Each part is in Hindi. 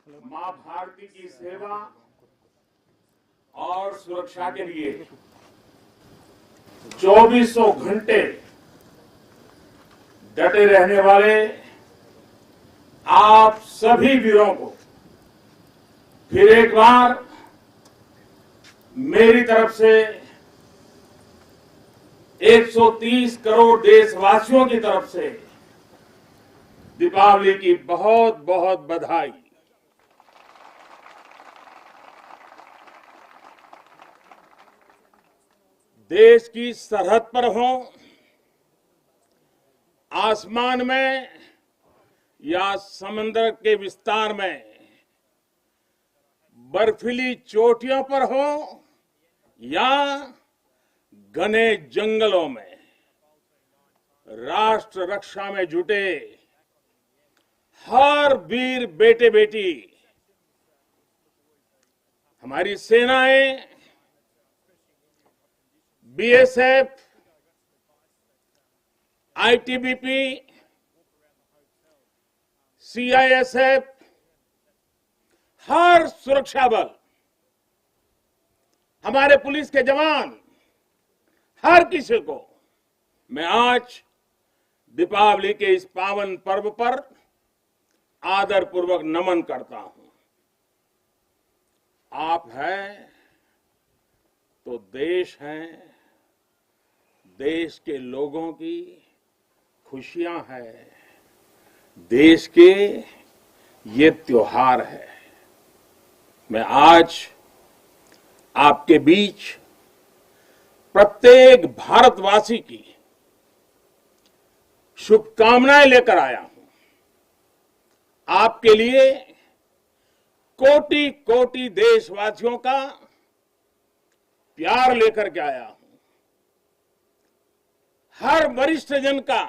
मां भारती की सेवा और सुरक्षा के लिए चौबीसों घंटे डटे रहने वाले आप सभी वीरों को फिर एक बार मेरी तरफ से 130 करोड़ देशवासियों की तरफ से दीपावली की बहुत बहुत बधाई। देश की सरहद पर हो, आसमान में या समंदर के विस्तार में, बर्फीली चोटियों पर हो या घने जंगलों में, राष्ट्र रक्षा में जुटे हर वीर बेटे बेटी, हमारी सेनाएं, बीएसएफ, आईटीबीपी, सीआईएसएफ, हर सुरक्षा बल, हमारे पुलिस के जवान, हर किसी को मैं आज दीपावली के इस पावन पर्व पर आदर पूर्वक नमन करता हूं। आप हैं तो देश है, देश के लोगों की खुशियां हैं, देश के ये त्योहार है। मैं आज आपके बीच प्रत्येक भारतवासी की शुभकामनाएं लेकर आया हूं। आपके लिए कोटि कोटि देशवासियों का प्यार लेकर के आया हूं। हर वरिष्ठ जन का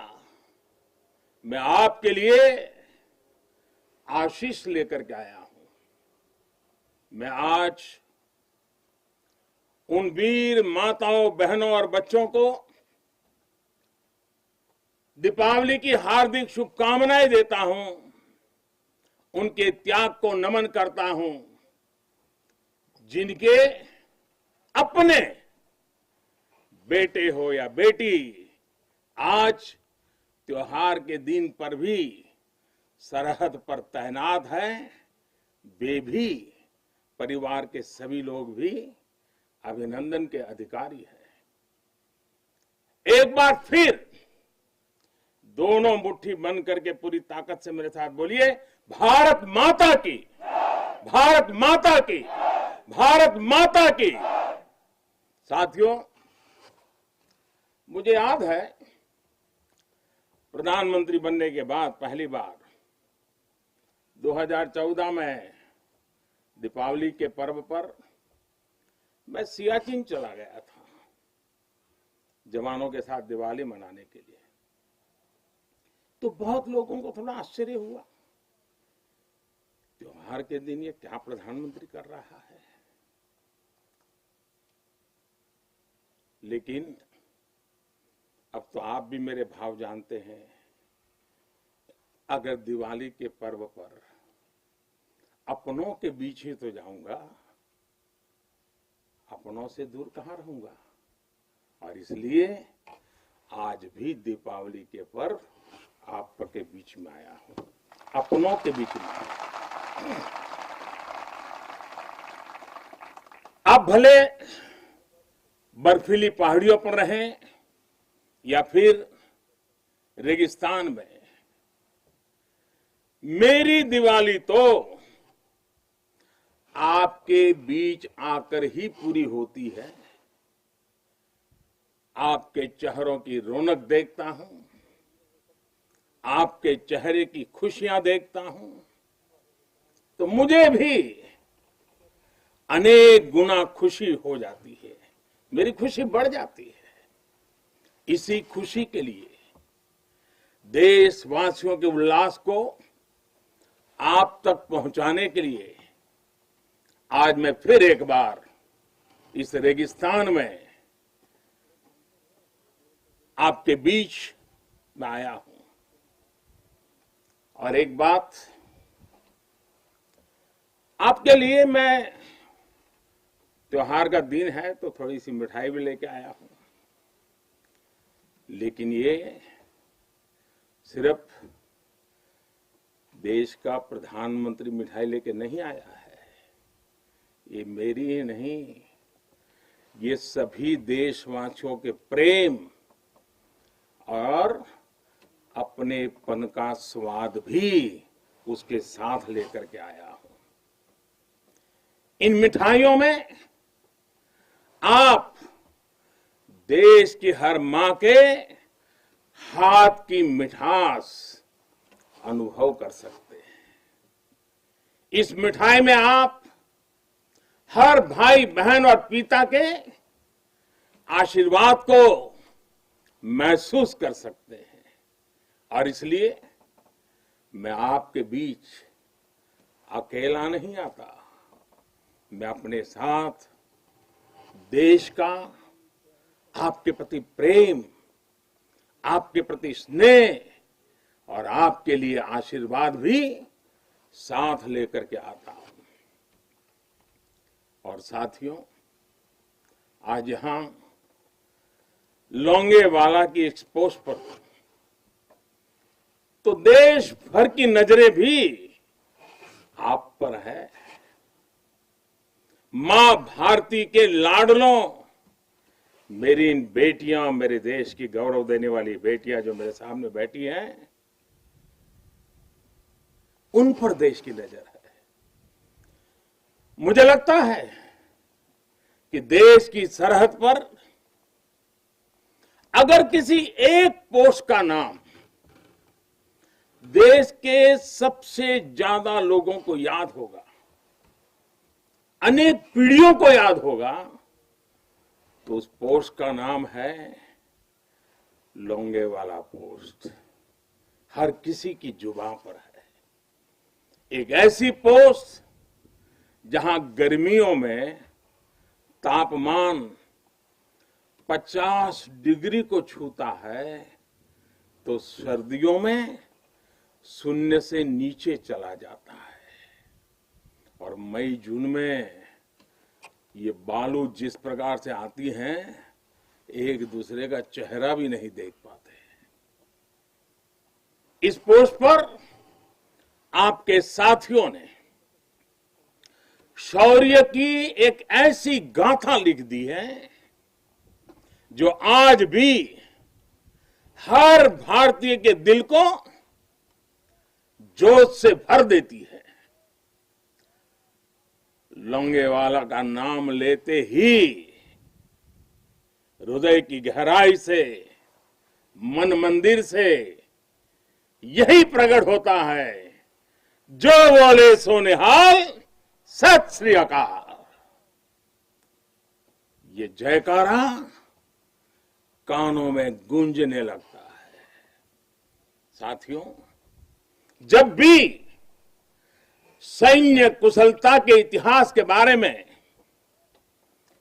मैं आपके लिए आशीष लेकर के आया हूं। मैं आज उन वीर माताओं, बहनों और बच्चों को दीपावली की हार्दिक शुभकामनाएं देता हूं, उनके त्याग को नमन करता हूं, जिनके अपने बेटे हो या बेटी आज त्योहार के दिन पर भी सरहद पर तैनात हैं। वे भी, परिवार के सभी लोग भी अभिनंदन के अधिकारी हैं। एक बार फिर दोनों मुट्ठी बंद करके पूरी ताकत से मेरे साथ बोलिए, भारत माता की, भारत माता की, भारत माता की। साथियों, मुझे याद है प्रधानमंत्री बनने के बाद पहली बार 2014 में दीपावली के पर्व पर मैं सियाचिन चला गया था जवानों के साथ दिवाली मनाने के लिए। तो बहुत लोगों को थोड़ा आश्चर्य हुआ, त्योहार के दिन ये क्या प्रधानमंत्री कर रहा है। लेकिन अब तो आप भी मेरे भाव जानते हैं। अगर दिवाली के पर्व पर अपनों के बीच ही तो जाऊंगा, अपनों से दूर कहां रहूंगा। और इसलिए आज भी दीपावली के पर्व आपके बीच में आया हूं, अपनों के बीच में आया हूं। आप भले बर्फीली पहाड़ियों पर रहें या फिर रेगिस्तान में, मेरी दिवाली तो आपके बीच आकर ही पूरी होती है। आपके चेहरों की रौनक देखता हूं, आपके चेहरे की खुशियां देखता हूं, तो मुझे भी अनेक गुना खुशी हो जाती है, मेरी खुशी बढ़ जाती है। इसी खुशी के लिए, देशवासियों के उल्लास को आप तक पहुंचाने के लिए आज मैं फिर एक बार इस रेगिस्तान में आपके बीच में आया हूं। और एक बात आपके लिए मैं त्योहार का दिन है तो थोड़ी सी मिठाई भी लेके आया हूं, लेकिन ये सिर्फ देश का प्रधानमंत्री मिठाई लेके नहीं आया है। ये मेरी ही नहीं, ये सभी देशवासियों के प्रेम और अपनेपन का स्वाद भी उसके साथ लेकर के आया हूं। इन मिठाइयों में आप देश की हर मां के हाथ की मिठास अनुभव कर सकते हैं। इस मिठाई में आप हर भाई बहन और पिता के आशीर्वाद को महसूस कर सकते हैं, और इसलिए मैं आपके बीच अकेला नहीं आता। मैं अपने साथ देश का आपके प्रति प्रेम, आपके प्रति स्नेह और आपके लिए आशीर्वाद भी साथ लेकर के आता हूं। और साथियों, आज यहां लोंगेवाला की एक्सपोज पर तो देश भर की नजरें भी आप पर है। मां भारती के लाडलों, मेरी इन बेटियां, मेरे देश की गौरव देने वाली बेटियां जो मेरे सामने बैठी हैं, उन पर देश की नजर है। मुझे लगता है कि देश की सरहद पर अगर किसी एक पोस्ट का नाम देश के सबसे ज्यादा लोगों को याद होगा, अनेक पीढ़ियों को याद होगा, तो उस पोस्ट का नाम है लोंगेवाला पोस्ट। हर किसी की जुबान पर है। एक ऐसी पोस्ट जहां गर्मियों में तापमान 50 डिग्री को छूता है, तो सर्दियों में शून्य से नीचे चला जाता है। और मई जून में ये बालू जिस प्रकार से आती हैं, एक दूसरे का चेहरा भी नहीं देख पाते। इस पोस्ट पर आपके साथियों ने शौर्य की एक ऐसी गाथा लिख दी है जो आज भी हर भारतीय के दिल को जोश से भर देती है। लोंगेवाला का नाम लेते ही हृदय की गहराई से, मन मंदिर से यही प्रकट होता है, जो बोले सो निहाल, सत श्री अकाल। ये जयकारा कानों में गूंजने लगता है। साथियों, जब भी सैन्य कुशलता के इतिहास के बारे में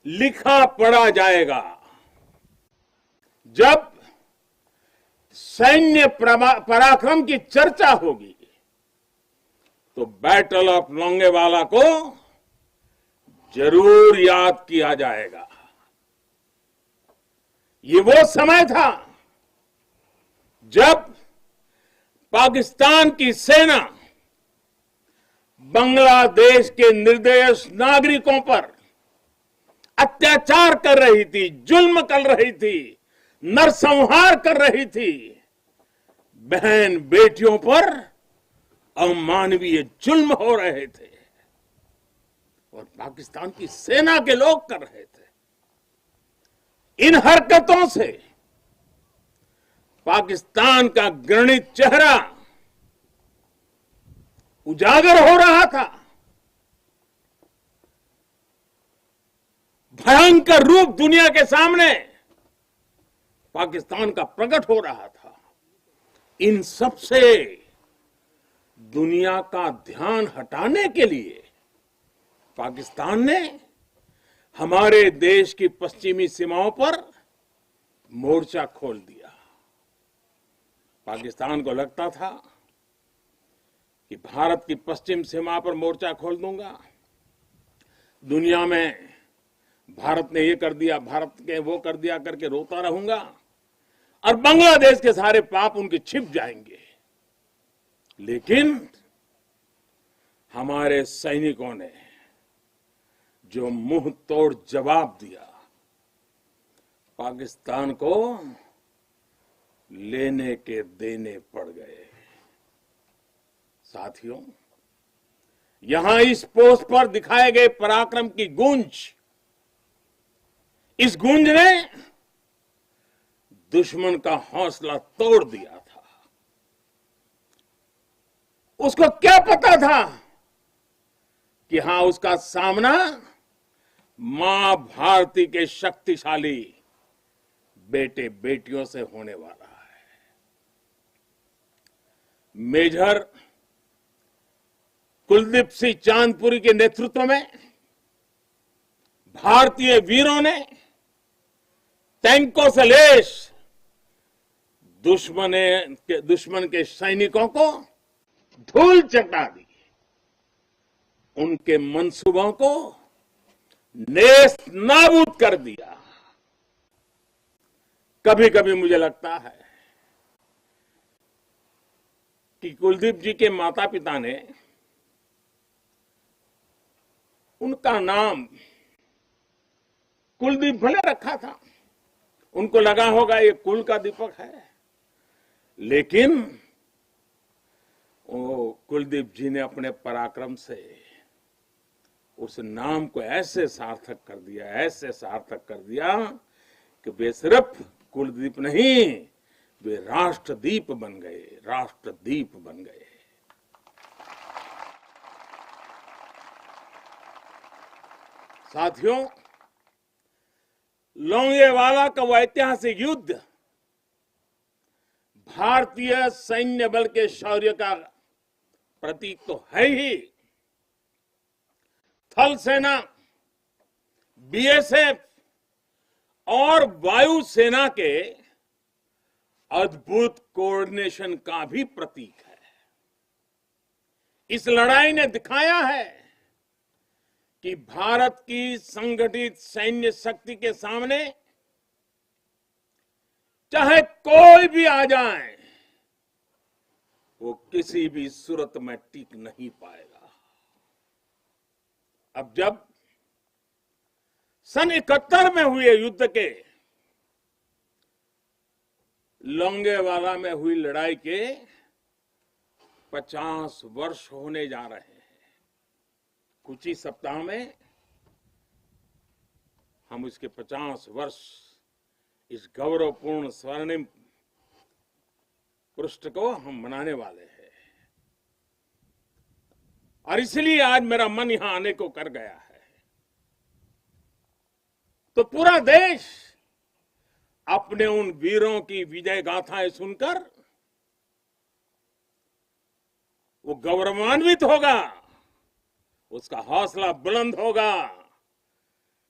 लिखा पढ़ा जाएगा, जब सैन्य पराक्रम की चर्चा होगी, तो बैटल ऑफ लोंगेवाला को जरूर याद किया जाएगा। ये वो समय था जब पाकिस्तान की सेना बांग्लादेश के निर्दोष नागरिकों पर अत्याचार कर रही थी, जुल्म कर रही थी, नरसंहार कर रही थी। बहन बेटियों पर अमानवीय जुल्म हो रहे थे और पाकिस्तान की सेना के लोग कर रहे थे। इन हरकतों से पाकिस्तान का घृणित चेहरा उजागर हो रहा था, भयंकर रूप दुनिया के सामने पाकिस्तान का प्रकट हो रहा था। इन सब से दुनिया का ध्यान हटाने के लिए पाकिस्तान ने हमारे देश की पश्चिमी सीमाओं पर मोर्चा खोल दिया। पाकिस्तान को लगता था कि भारत की पश्चिम सीमा पर मोर्चा खोल दूंगा दुनिया में भारत ने ये कर दिया, भारत के वो कर दिया करके रोता रहूंगा और बांग्लादेश के सारे पाप उनके छिप जाएंगे। लेकिन हमारे सैनिकों ने जो मुंह तोड़ जवाब दिया, पाकिस्तान को लेने के देने पड़ गए। साथियों, यहां इस पोस्ट पर दिखाए गए पराक्रम की गूंज, इस गूंज ने दुश्मन का हौसला तोड़ दिया था। उसको क्या पता था कि हां, उसका सामना मां भारती के शक्तिशाली बेटे बेटियों से होने वाला है। मेजर कुलदीप सिंह चांदपुरी के नेतृत्व में भारतीय वीरों ने टैंकों से लैस दुश्मन के सैनिकों को धूल चटा दी, उनके मंसूबों को नेस्त नाबूद कर दिया। कभी कभी मुझे लगता है कि कुलदीप जी के माता पिता ने उनका नाम कुलदीप भले रखा था, उनको लगा होगा ये कुल का दीपक है, लेकिन वो कुलदीप जी ने अपने पराक्रम से उस नाम को ऐसे सार्थक कर दिया, ऐसे सार्थक कर दिया कि वे सिर्फ कुलदीप नहीं, वे राष्ट्रदीप बन गए, राष्ट्रदीप बन गए। साथियों, लोंगेवाला का वो ऐतिहासिक युद्ध भारतीय सैन्य बल के शौर्य का प्रतीक तो है ही। थल सेना, बीएसएफ और वायुसेना के अद्भुत कोऑर्डिनेशन का भी प्रतीक है। इस लड़ाई ने दिखाया है कि भारत की संगठित सैन्य शक्ति के सामने चाहे कोई भी आ जाए, वो किसी भी सूरत में टिक नहीं पाएगा। अब जब सन 71 में हुए युद्ध के, लोंगेवाला में हुई लड़ाई के 50 वर्ष होने जा रहे हैं। कुछ ही सप्ताह में हम इसके 50 वर्ष इस गौरवपूर्ण स्वर्णिम पृष्ठ को हम मनाने वाले हैं। और इसलिए आज मेरा मन यहां आने को कर गया है। तो पूरा देश अपने उन वीरों की विजय गाथाएं सुनकर वो गौरवान्वित होगा, उसका हौसला बुलंद होगा।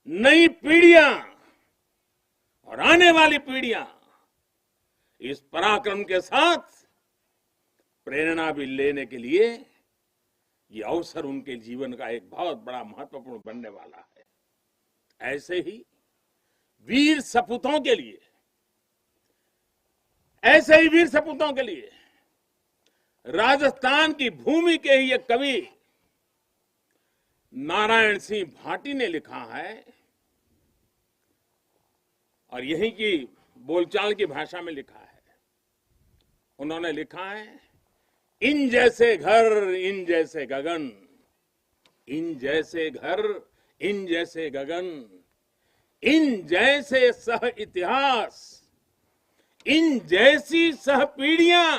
नई पीढ़ियां और आने वाली पीढ़ियां इस पराक्रम के साथ प्रेरणा भी लेने के लिए ये अवसर उनके जीवन का एक बहुत बड़ा महत्वपूर्ण बनने वाला है। ऐसे ही वीर सपूतों के लिए, ऐसे ही वीर सपूतों के लिए राजस्थान की भूमि के ही एक कवि नारायण सिंह भाटी ने लिखा है, और यहीं की बोलचाल की भाषा में लिखा है। उन्होंने लिखा है, इन जैसे घर, इन जैसे गगन, इन जैसे घर, इन जैसे गगन, इन जैसे सह इतिहास, इन जैसी सह पीढ़ियां,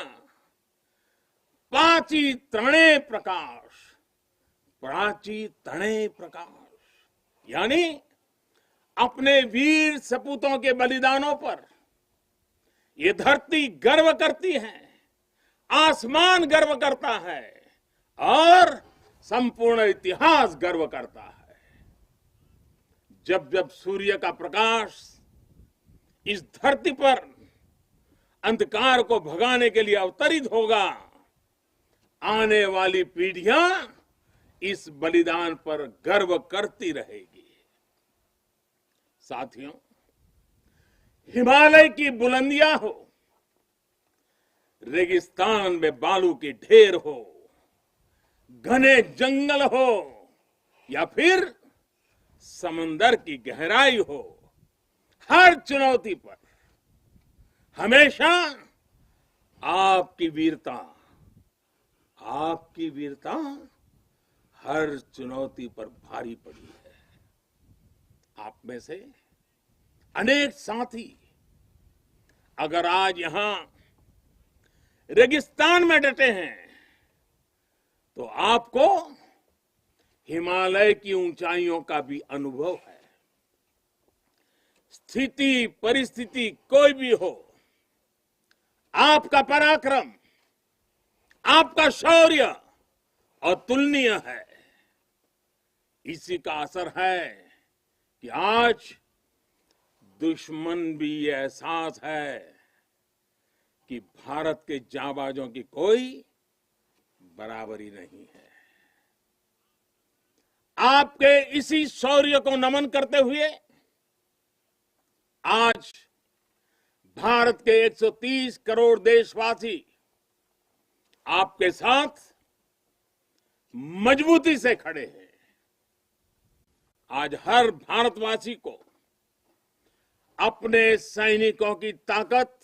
पाची तृणे प्रकाश, प्राची तणे प्रकाश। यानी अपने वीर सपूतों के बलिदानों पर ये धरती गर्व करती है, आसमान गर्व करता है और संपूर्ण इतिहास गर्व करता है। जब जब सूर्य का प्रकाश इस धरती पर अंधकार को भगाने के लिए अवतरित होगा, आने वाली पीढ़ियां इस बलिदान पर गर्व करती रहेगी। साथियों, हिमालय की बुलंदियां हो, रेगिस्तान में बालू के ढेर हो, घने जंगल हो या फिर समंदर की गहराई हो, हर चुनौती पर हमेशा आपकी वीरता हर चुनौती पर भारी पड़ी है। आप में से अनेक साथी अगर आज यहां रेगिस्तान में डटे हैं तो आपको हिमालय की ऊंचाइयों का भी अनुभव है। स्थिति परिस्थिति कोई भी हो, आपका पराक्रम, आपका शौर्य अतुलनीय है। इसी का असर है कि आज दुश्मन भी ये एहसास है कि भारत के जांबाजों की कोई बराबरी नहीं है। आपके इसी शौर्य को नमन करते हुए आज भारत के 130 करोड़ देशवासी आपके साथ मजबूती से खड़े हैं। आज हर भारतवासी को अपने सैनिकों की ताकत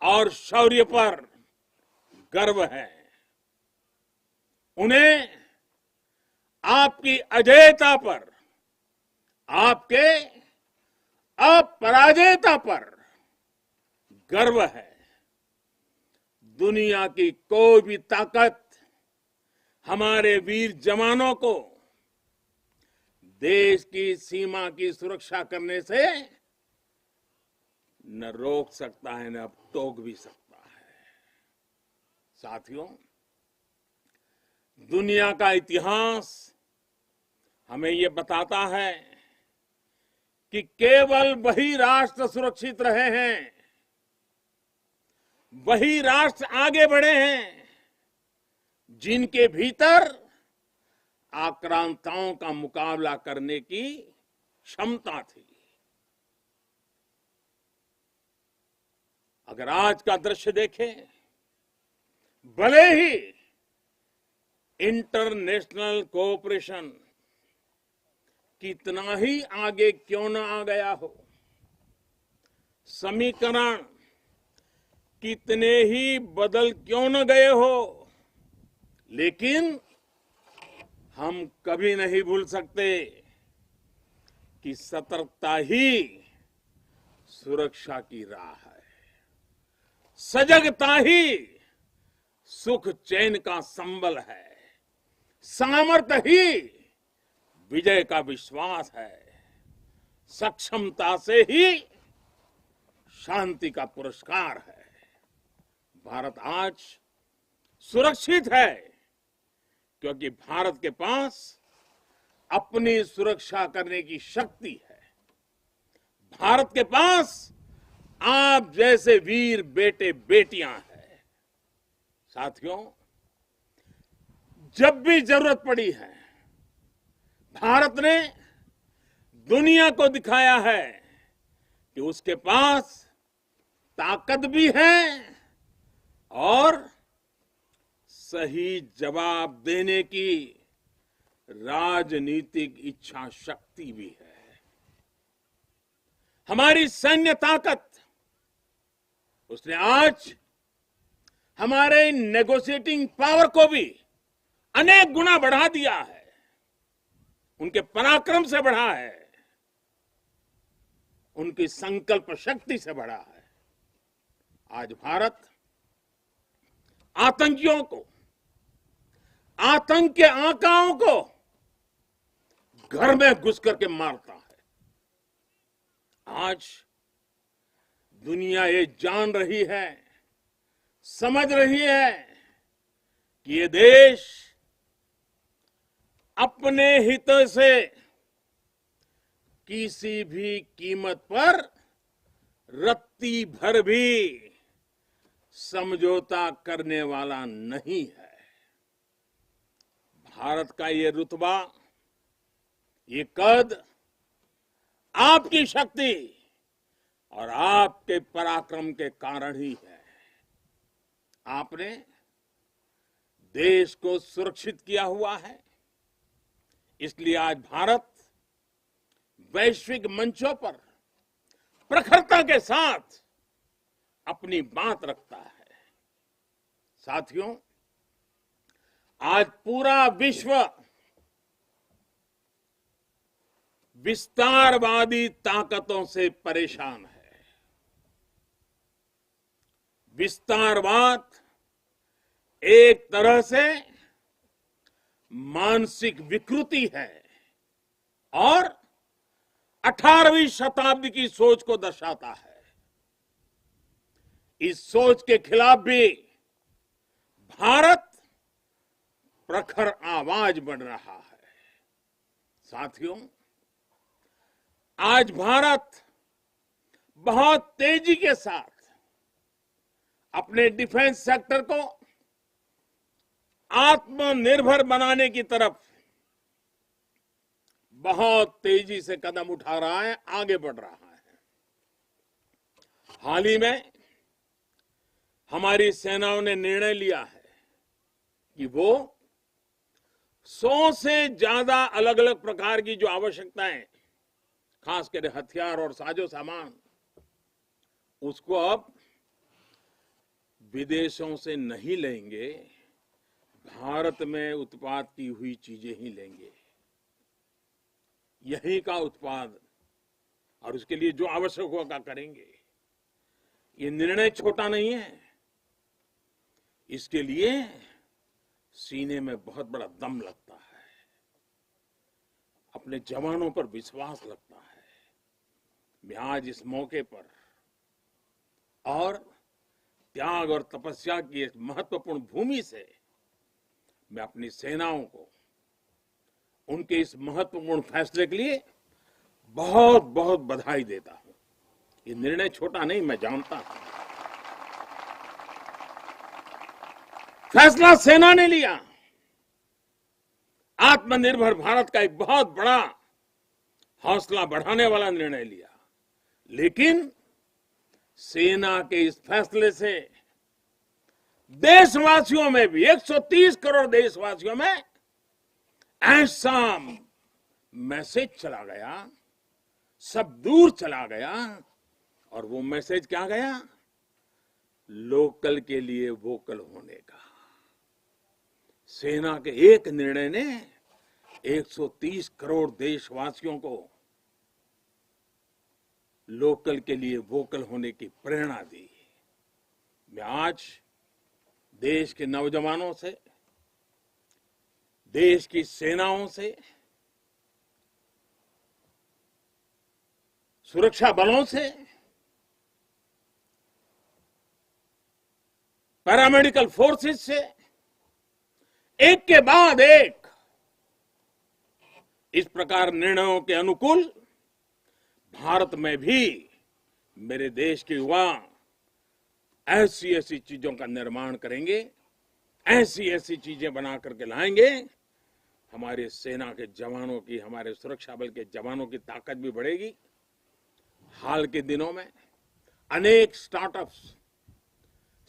और शौर्य पर गर्व है। उन्हें आपकी अजेयता पर, आपके अपराजेयता पर गर्व है। दुनिया की कोई भी ताकत हमारे वीर जवानों को देश की सीमा की सुरक्षा करने से न रोक सकता है, न टोक भी सकता है। साथियों, दुनिया का इतिहास हमें ये बताता है कि केवल वही राष्ट्र सुरक्षित रहे हैं, वही राष्ट्र आगे बढ़े हैं जिनके भीतर आक्रांताओं का मुकाबला करने की क्षमता थी। अगर आज का दृश्य देखें, भले ही इंटरनेशनल कोऑपरेशन कितना ही आगे क्यों न आ गया हो, समीकरण कितने ही बदल क्यों न गए हो, लेकिन हम कभी नहीं भूल सकते कि सतर्कता ही सुरक्षा की राह है। सजगता ही सुख चैन का संबल है। सामर्थ्य ही विजय का विश्वास है। सक्षमता से ही शांति का पुरस्कार है। भारत आज सुरक्षित है क्योंकि भारत के पास अपनी सुरक्षा करने की शक्ति है। भारत के पास आप जैसे वीर बेटे बेटियां हैं। साथियों, जब भी जरूरत पड़ी है, भारत ने दुनिया को दिखाया है कि उसके पास ताकत भी है और सही जवाब देने की राजनीतिक इच्छा शक्ति भी है। हमारी सैन्य ताकत उसने आज हमारे नेगोशिएटिंग पावर को भी अनेक गुना बढ़ा दिया है। उनके पराक्रम से बढ़ा है, उनकी संकल्प शक्ति से बढ़ा है। आज भारत आतंकियों को, आतंक के आकाओं को घर में घुस करके मारता है। आज दुनिया ये जान रही है, समझ रही है कि ये देश अपने हितों से किसी भी कीमत पर रत्ती भर भी समझौता करने वाला नहीं है। भारत का ये रुतबा, ये कद आपकी शक्ति और आपके पराक्रम के कारण ही है। आपने देश को सुरक्षित किया हुआ है, इसलिए आज भारत वैश्विक मंचों पर प्रखरता के साथ अपनी बात रखता है। साथियों, आज पूरा विश्व विस्तारवादी ताकतों से परेशान है। विस्तारवाद एक तरह से मानसिक विकृति है और 18वीं शताब्दी की सोच को दर्शाता है। इस सोच के खिलाफ भी भारत प्रखर आवाज बन रहा है। साथियों, आज भारत बहुत तेजी के साथ अपने डिफेंस सेक्टर को आत्मनिर्भर बनाने की तरफ बहुत तेजी से कदम उठा रहा है, आगे बढ़ रहा है। हाल ही में हमारी सेनाओं ने निर्णय लिया है कि वो 100 से ज्यादा अलग अलग प्रकार की जो आवश्यकताएं, खासकर हथियार और साजो सामान, उसको अब विदेशों से नहीं लेंगे, भारत में उत्पाद की हुई चीजें ही लेंगे। यही का उत्पाद और उसके लिए जो आवश्यक होगा करेंगे। ये निर्णय छोटा नहीं है, इसके लिए सीने में बहुत बड़ा दम लगता है, अपने जवानों पर विश्वास लगता है। मैं आज इस मौके पर और त्याग और तपस्या की एक महत्वपूर्ण भूमि से मैं अपनी सेनाओं को उनके इस महत्वपूर्ण फैसले के लिए बहुत बहुत बधाई देता हूं। ये निर्णय छोटा नहीं, मैं जानता हूं। फैसला सेना ने लिया, आत्मनिर्भर भारत का एक बहुत बड़ा हौसला बढ़ाने वाला निर्णय लिया, लेकिन सेना के इस फैसले से देशवासियों में भी, 130 करोड़ देशवासियों में ऐसा मैसेज चला गया, सब दूर चला गया। और वो मैसेज क्या गया? लोकल के लिए वोकल होने का। सेना के एक निर्णय ने 130 करोड़ देशवासियों को लोकल के लिए वोकल होने की प्रेरणा दी। मैं आज देश के नौजवानों से, देश की सेनाओं से, सुरक्षा बलों से, पैरामेडिकल फोर्सेस से एक के बाद एक इस प्रकार निर्णयों के अनुकूल भारत में भी मेरे देश के युवा ऐसी ऐसी चीजों का निर्माण करेंगे, ऐसी ऐसी चीजें बना करके लाएंगे। हमारे सेना के जवानों की, हमारे सुरक्षा बल के जवानों की ताकत भी बढ़ेगी। हाल के दिनों में अनेक स्टार्टअप्स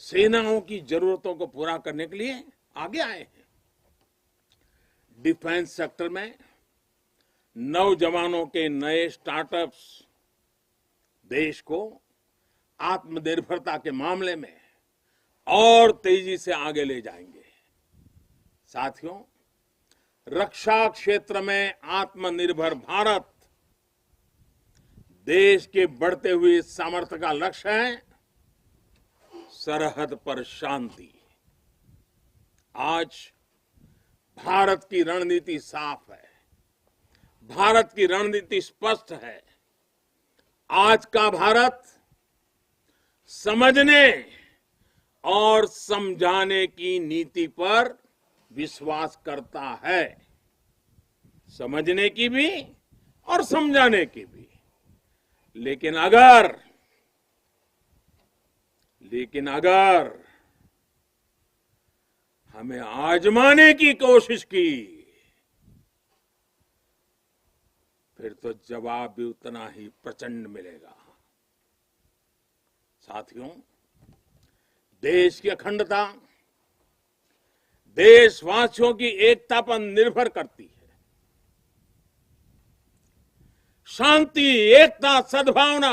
सेनाओं की जरूरतों को पूरा करने के लिए आगे आए हैं। डिफेंस सेक्टर में नौजवानों के नए स्टार्टअप्स देश को आत्मनिर्भरता के मामले में और तेजी से आगे ले जाएंगे। साथियों, रक्षा क्षेत्र में आत्मनिर्भर भारत देश के बढ़ते हुए सामर्थ्य का लक्ष्य है। सरहद पर शांति। आज भारत की रणनीति साफ है, भारत की रणनीति स्पष्ट है। आज का भारत समझने और समझाने की नीति पर विश्वास करता है, समझने की भी और समझाने की भी। लेकिन अगर हमें आजमाने की कोशिश की फिर तो जवाब भी उतना ही प्रचंड मिलेगा। साथियों, देश की अखंडता देशवासियों की एकता पर निर्भर करती है। शांति, एकता, सद्भावना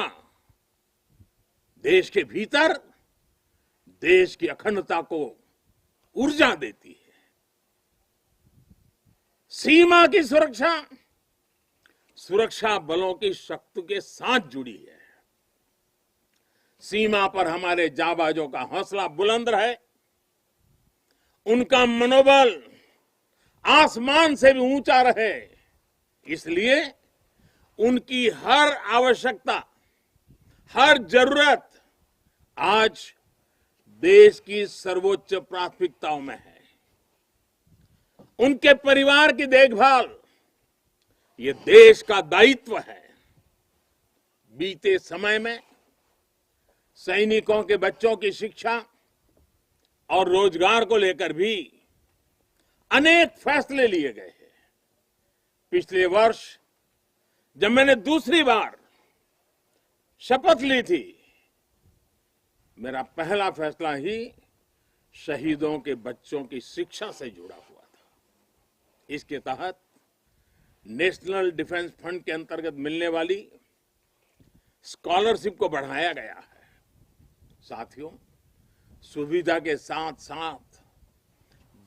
देश के भीतर देश की अखंडता को ऊर्जा देती है। सीमा की सुरक्षा सुरक्षा बलों की शक्ति के साथ जुड़ी है। सीमा पर हमारे जाबाजों का हौसला बुलंद रहे, उनका मनोबल आसमान से भी ऊंचा रहे, इसलिए उनकी हर आवश्यकता, हर जरूरत आज देश की सर्वोच्च प्राथमिकताओं में है। उनके परिवार की देखभाल ये देश का दायित्व है। बीते समय में सैनिकों के बच्चों की शिक्षा और रोजगार को लेकर भी अनेक फैसले लिए गए हैं। पिछले वर्ष जब मैंने दूसरी बार शपथ ली थी, मेरा पहला फैसला ही शहीदों के बच्चों की शिक्षा से जुड़ा हुआ था। इसके तहत नेशनल डिफेंस फंड के अंतर्गत मिलने वाली स्कॉलरशिप को बढ़ाया गया है। साथियों, सुविधा के साथ साथ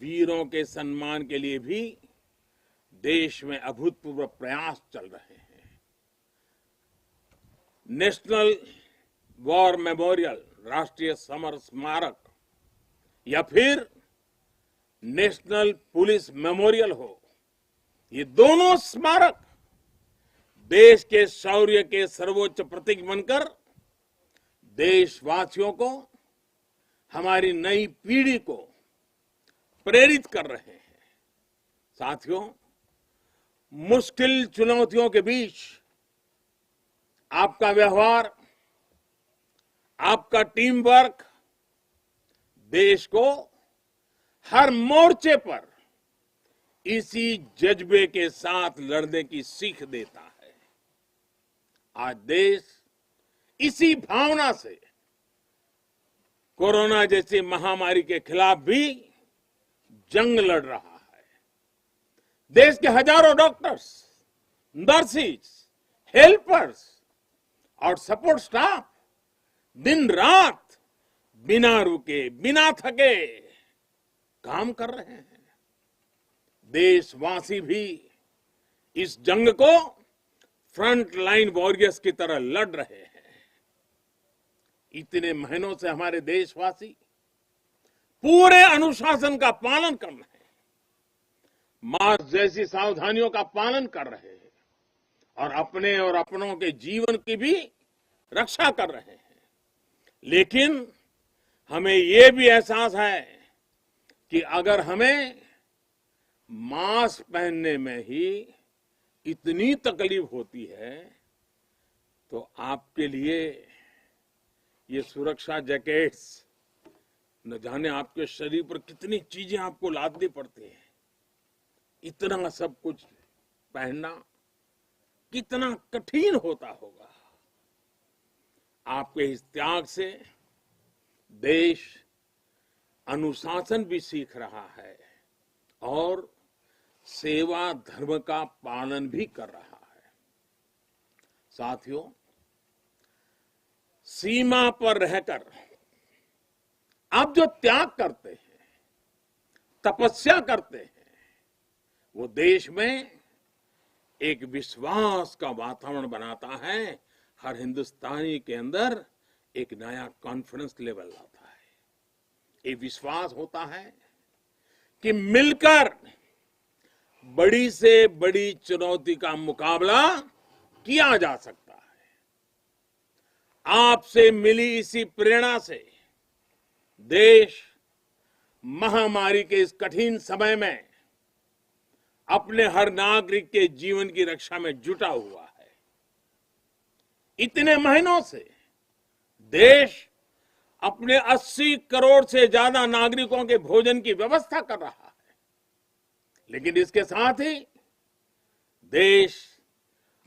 वीरों के सम्मान के लिए भी देश में अभूतपूर्व प्रयास चल रहे हैं। नेशनल वॉर मेमोरियल, राष्ट्रीय समर स्मारक, या फिर नेशनल पुलिस मेमोरियल हो, ये दोनों स्मारक देश के शौर्य के सर्वोच्च प्रतीक बनकर देशवासियों को, हमारी नई पीढ़ी को प्रेरित कर रहे हैं। साथियों, मुश्किल चुनौतियों के बीच आपका व्यवहार, आपका टीम वर्क देश को हर मोर्चे पर इसी जज्बे के साथ लड़ने की सीख देता है। आज देश इसी भावना से कोरोना जैसी महामारी के खिलाफ भी जंग लड़ रहा है। देश के हजारों डॉक्टर्स, नर्सिस, हेल्पर्स और सपोर्ट स्टाफ दिन रात बिना रुके, बिना थके काम कर रहे हैं। देशवासी भी इस जंग को फ्रंट लाइन वॉरियर्स की तरह लड़ रहे हैं। इतने महीनों से हमारे देशवासी पूरे अनुशासन का पालन कर रहे हैं, मास्क जैसी सावधानियों का पालन कर रहे हैं और अपने और अपनों के जीवन की भी रक्षा कर रहे हैं। लेकिन हमें यह भी एहसास है कि अगर हमें मास्क पहनने में ही इतनी तकलीफ होती है, तो आपके लिए ये सुरक्षा जैकेट्स न जाने आपके शरीर पर कितनी चीजें आपको लादनी पड़ती हैं। इतना सब कुछ पहनना कितना कठिन होता होगा। आपके इस त्याग से देश अनुशासन भी सीख रहा है और सेवा धर्म का पालन भी कर रहा है। साथियों, सीमा पर रहकर आप जो त्याग करते हैं, तपस्या करते हैं, वो देश में एक विश्वास का वातावरण बनाता है। हर हिंदुस्तानी के अंदर एक नया कॉन्फिडेंस लेवल लाता है। एक विश्वास होता है कि मिलकर बड़ी से बड़ी चुनौती का मुकाबला किया जा सकता है। आपसे मिली इसी प्रेरणा से देश महामारी के इस कठिन समय में अपने हर नागरिक के जीवन की रक्षा में जुटा हुआ है। इतने महीनों से देश अपने 80 करोड़ से ज्यादा नागरिकों के भोजन की व्यवस्था कर रहा है, लेकिन इसके साथ ही देश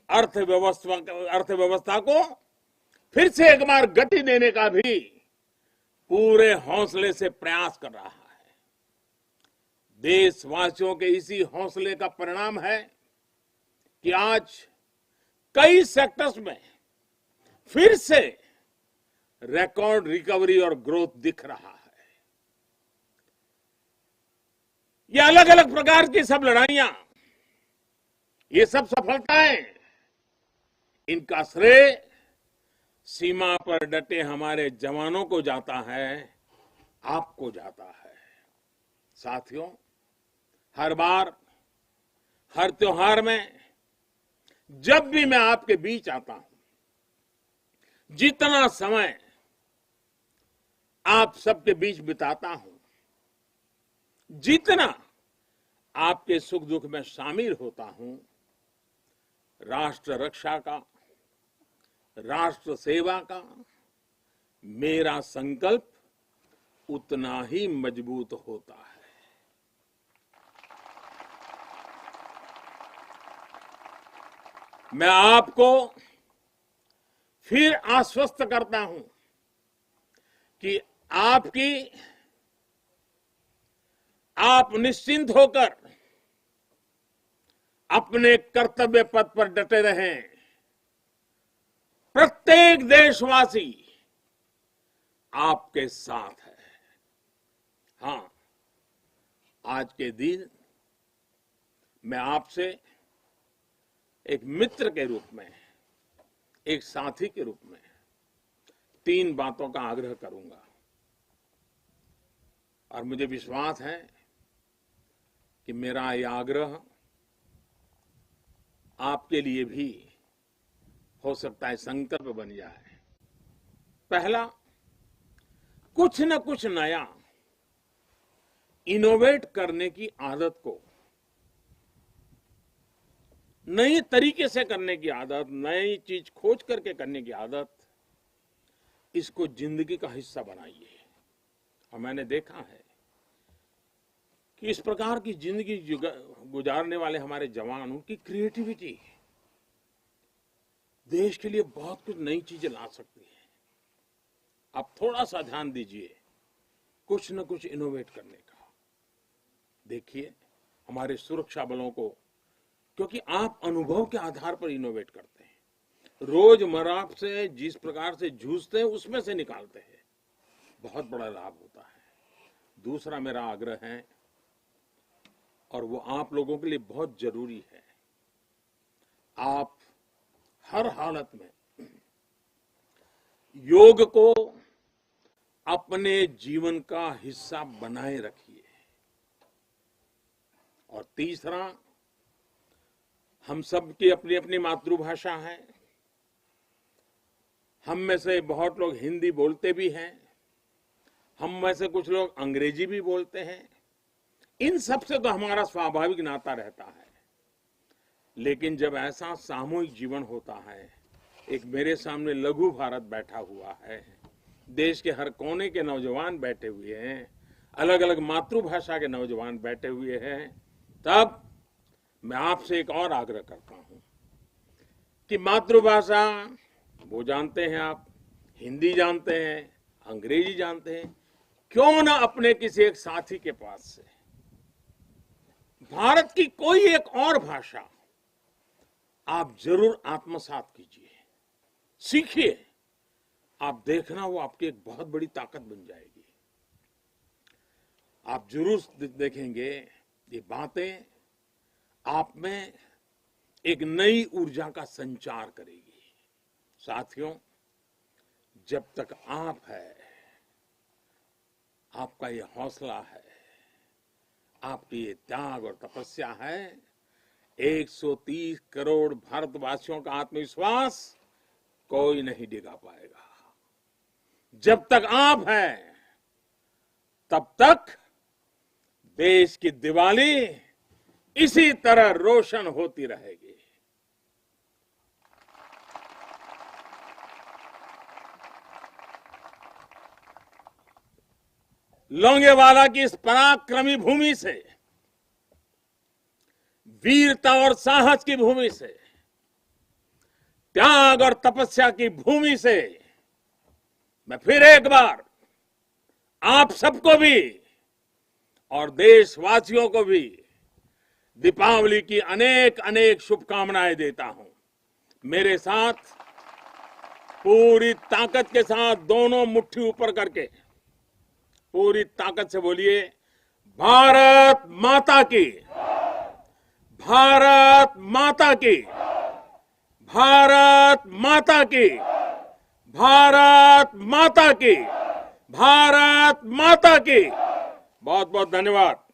अर्थव्यवस्था को फिर से एक बार गति देने का भी पूरे हौसले से प्रयास कर रहा है। देशवासियों के इसी हौसले का परिणाम है कि आज कई सेक्टर्स में फिर से रिकॉर्ड रिकवरी और ग्रोथ दिख रहा है। ये अलग अलग प्रकार की सब लड़ाइयां, ये सब सफलताएं, इनका श्रेय सीमा पर डटे हमारे जवानों को जाता है, आपको जाता है। साथियों, हर बार, हर त्योहार में जब भी मैं आपके बीच आता हूं, जितना समय आप सबके बीच बिताता हूं, जितना आपके सुख दुख में शामिल होता हूं, राष्ट्र रक्षा का, राष्ट्र सेवा का मेरा संकल्प उतना ही मजबूत होता है। मैं आपको फिर आश्वस्त करता हूं कि आप निश्चिंत होकर अपने कर्तव्य पथ पर डटे रहें। प्रत्येक देशवासी आपके साथ है। हां, आज के दिन मैं आपसे एक मित्र के रूप में, एक साथी के रूप में 3 बातों का आग्रह करूंगा और मुझे विश्वास है कि मेरा यह आग्रह आपके लिए भी हो सकता है संकल्प बन जाए। पहला, कुछ न कुछ नया इनोवेट करने की आदत को, नई तरीके से करने की आदत, नई चीज खोज करके करने की आदत, इसको जिंदगी का हिस्सा बनाइए। और मैंने देखा है कि इस प्रकार की जिंदगी गुजारने वाले हमारे जवान, उनकी क्रिएटिविटी देश के लिए बहुत कुछ नई चीजें ला सकती है। आप थोड़ा सा ध्यान दीजिए कुछ न कुछ इनोवेट करने का। देखिए हमारे सुरक्षा बलों को, क्योंकि आप अनुभव के आधार पर इनोवेट करते हैं, रोजमर्रा से जिस प्रकार से जूझते हैं उसमें से निकालते हैं, बहुत बड़ा लाभ होता है। दूसरा मेरा आग्रह है, और वो आप लोगों के लिए बहुत जरूरी है, आप हर हालत में योग को अपने जीवन का हिस्सा बनाए रखिए। और तीसरा, हम सब की अपनी अपनी मातृभाषा है। हम में से बहुत लोग हिंदी बोलते भी हैं, हम में से कुछ लोग अंग्रेजी भी बोलते हैं। इन सब से तो हमारा स्वाभाविक नाता रहता है। लेकिन जब ऐसा सामूहिक जीवन होता है, एक मेरे सामने लघु भारत बैठा हुआ है, देश के हर कोने के नौजवान बैठे हुए हैं, अलग अलग मातृभाषा के नौजवान बैठे हुए हैं, तब मैं आपसे एक और आग्रह करता हूं कि मातृभाषा वो जानते हैं आप, हिंदी जानते हैं, अंग्रेजी जानते हैं, क्यों ना अपने किसी एक साथी के पास से भारत की कोई एक और भाषा आप जरूर आत्मसात कीजिए, सीखिए। आप देखना वो आपकी एक बहुत बड़ी ताकत बन जाएगी। आप जरूर देखेंगे ये बातें आप में एक नई ऊर्जा का संचार करेगी। साथियों, जब तक आप है, आपका ये हौसला है, आपकी ये त्याग और तपस्या है, 130 करोड़ भारतवासियों का आत्मविश्वास कोई नहीं डिगा पाएगा। जब तक आप हैं, तब तक देश की दिवाली इसी तरह रोशन होती रहेगी। लोंगेवाला की इस पराक्रमी भूमि से, वीरता और साहस की भूमि से त्याग और तपस्या की भूमि से मैं फिर एक बार आप सबको भी और देशवासियों को भी दीपावली की अनेक अनेक शुभकामनाएं देता हूं। मेरे साथ पूरी ताकत के साथ दोनों मुट्ठी ऊपर करके पूरी ताकत से बोलिए, भारत माता की, भारत माता की, भारत माता की, भारत माता की, भारत माता की। बहुत बहुत धन्यवाद।